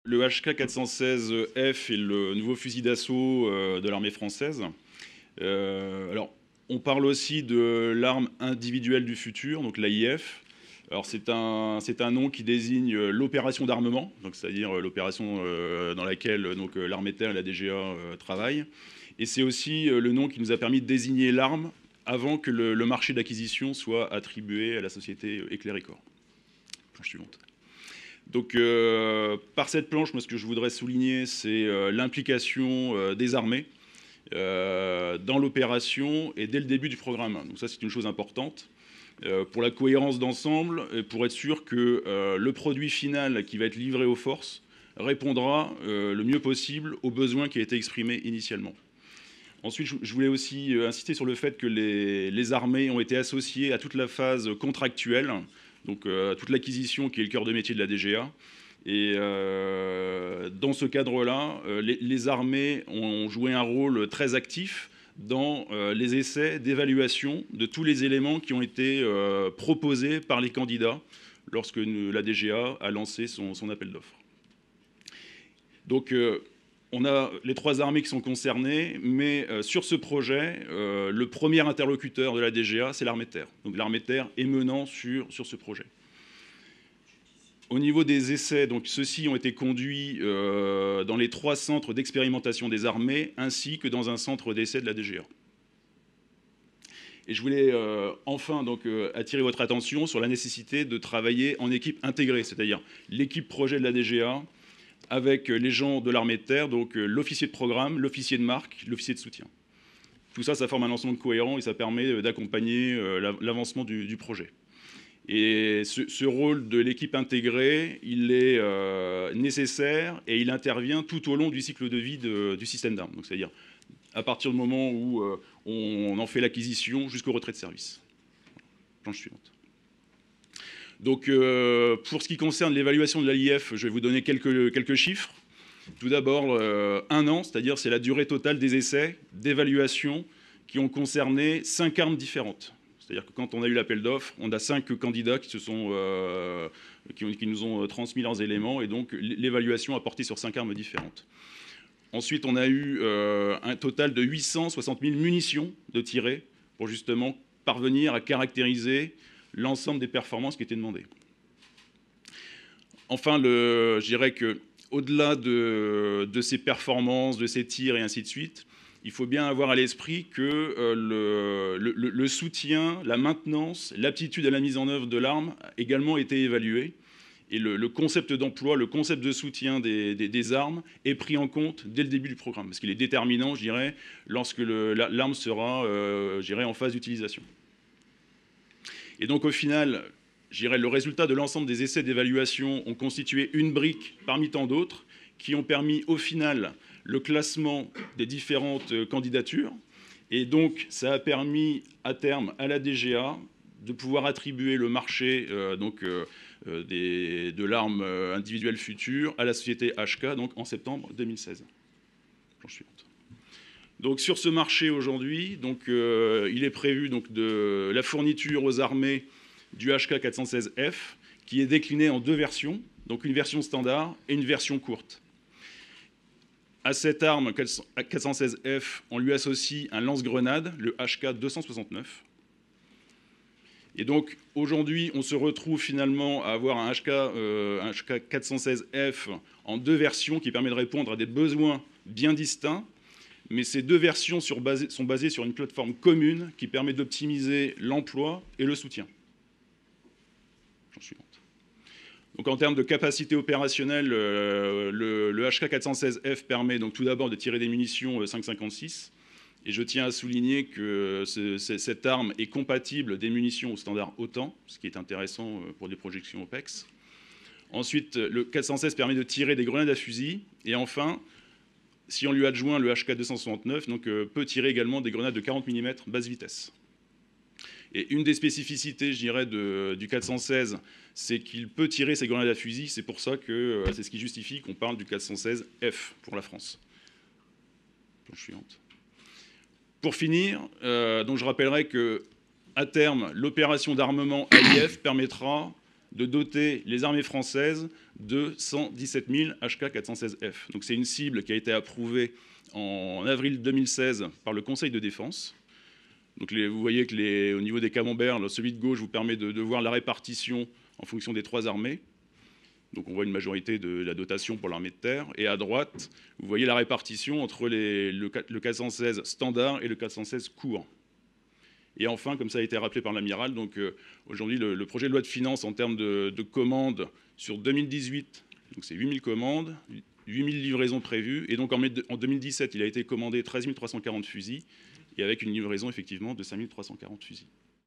Le HK416F est le nouveau fusil d'assaut de l'armée française. Alors, on parle aussi de l'arme individuelle du futur, donc l'AIF. Alors, c'est un nom qui désigne l'opération d'armement, c'est-à-dire l'opération dans laquelle l'armée de terre et la DGA travaillent. Et c'est aussi le nom qui nous a permis de désigner l'arme avant que le marché d'acquisition soit attribué à la société Éclair et Corps. Planche suivante. Donc, par cette planche, moi, ce que je voudrais souligner, c'est l'implication des armées dans l'opération et dès le début du programme. Donc ça, c'est une chose importante pour la cohérence d'ensemble et pour être sûr que le produit final qui va être livré aux forces répondra le mieux possible aux besoins qui a été exprimés initialement. Ensuite, je voulais aussi insister sur le fait que les armées ont été associées à toute la phase contractuelle, donc toute l'acquisition qui est le cœur de métier de la DGA. Et dans ce cadre-là, les armées ont joué un rôle très actif dans les essais d'évaluation de tous les éléments qui ont été proposés par les candidats lorsque la DGA a lancé son appel d'offres. Donc, on a les trois armées qui sont concernées, mais sur ce projet, le premier interlocuteur de la DGA, c'est l'armée de terre. Donc l'armée de terre est menant sur ce projet. Au niveau des essais, donc ceux-ci ont été conduits dans les 3 centres d'expérimentation des armées, ainsi que dans un centre d'essai de la DGA. Et je voulais enfin attirer votre attention sur la nécessité de travailler en équipe intégrée, c'est-à-dire l'équipe projet de la DGA, avec les gens de l'armée de terre, donc l'officier de programme, l'officier de marque, l'officier de soutien. Tout ça, ça forme un ensemble cohérent et ça permet d'accompagner l'avancement du projet. Et ce rôle de l'équipe intégrée, il est nécessaire et il intervient tout au long du cycle de vie du système d'armes. Donc, c'est-à-dire à partir du moment où on en fait l'acquisition jusqu'au retrait de service. Planche suivante. Donc, pour ce qui concerne l'évaluation de l'AIF, je vais vous donner quelques chiffres. Tout d'abord, 1 an, c'est-à-dire c'est la durée totale des essais d'évaluation qui ont concerné 5 armes différentes. C'est-à-dire que quand on a eu l'appel d'offres, on a 5 candidats qui nous ont transmis leurs éléments, et donc l'évaluation a porté sur 5 armes différentes. Ensuite, on a eu un total de 860 000 munitions de tirées pour justement parvenir à caractériser l'ensemble des performances qui étaient demandées. Enfin, je dirais qu'au-delà de ces performances, de ces tirs et ainsi de suite, il faut bien avoir à l'esprit que le soutien, la maintenance, l'aptitude à la mise en œuvre de l'arme a également été évalué. Et le concept d'emploi, le concept de soutien des armes est pris en compte dès le début du programme, parce qu'il est déterminant, je dirais, lorsque l'arme sera, je dirais, en phase d'utilisation. Et donc, au final, je dirais, le résultat de l'ensemble des essais d'évaluation ont constitué une brique parmi tant d'autres qui ont permis, au final, le classement des différentes candidatures. Et donc, ça a permis, à terme, à la DGA de pouvoir attribuer le marché de l'arme individuelle future à la société HK, donc en septembre 2016. Planche suivante. Donc, sur ce marché aujourd'hui, il est prévu de la fourniture aux armées du HK416F, qui est décliné en 2 versions, donc une version standard et une version courte. À cette arme 416F, on lui associe un lance-grenade, le HK269. Et donc, aujourd'hui, on se retrouve finalement à avoir un HK416F en 2 versions qui permet de répondre à des besoins bien distincts. Mais ces 2 versions sont basées sur une plateforme commune qui permet d'optimiser l'emploi et le soutien. Suivante. Donc, en termes de capacité opérationnelle, le HK416F permet donc tout d'abord de tirer des munitions 5,56. Et je tiens à souligner que cette arme est compatible des munitions au standard OTAN, ce qui est intéressant pour des projections OPEX. Ensuite, le 416 permet de tirer des grenades à fusil. Et enfin, si on lui adjoint le HK269, peut tirer également des grenades de 40 mm basse vitesse. Et une des spécificités, je dirais, du 416, c'est qu'il peut tirer ses grenades à fusil. C'est pour ça que c'est ce qui justifie qu'on parle du 416F pour la France. Planche suivante. Pour finir, je rappellerai qu'à terme, l'opération d'armement AIF permettra de doter les armées françaises de 117 000 HK416F. Donc c'est une cible qui a été approuvée en avril 2016 par le Conseil de défense. Donc vous voyez que au niveau des camemberts, celui de gauche vous permet de voir la répartition en fonction des 3 armées. Donc on voit une majorité de la dotation pour l'armée de terre. Et à droite, vous voyez la répartition entre le 416 standard et le 416 court. Et enfin, comme ça a été rappelé par l'amiral, donc aujourd'hui le projet de loi de finances en termes de commandes sur 2018, donc c'est 8 000 commandes, 8 000 livraisons prévues. Et donc en 2017, il a été commandé 13 340 fusils, et avec une livraison effectivement de 5 340 fusils.